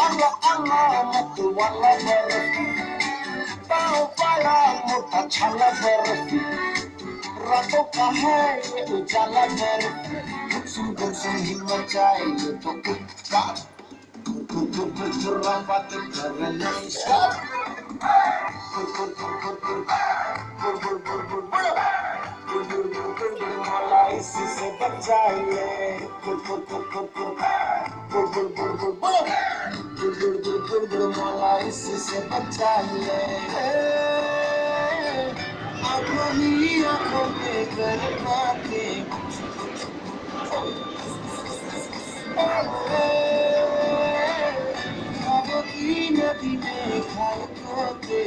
Allah Allah matu wala barfi, पाँव बड़ा मोटा छाला बर्फी, रातों का है ये उजाला बर्फी, गुमसुम ही मचाए ये तो कुत्ता, गुर्रा बातें कर नहीं स्टॉप, मला इसी से बचाइए, मला इसी से बचाइए, आंखों ही आंखों में कर बातें, ख्वाबों की नदी में खाए खोते।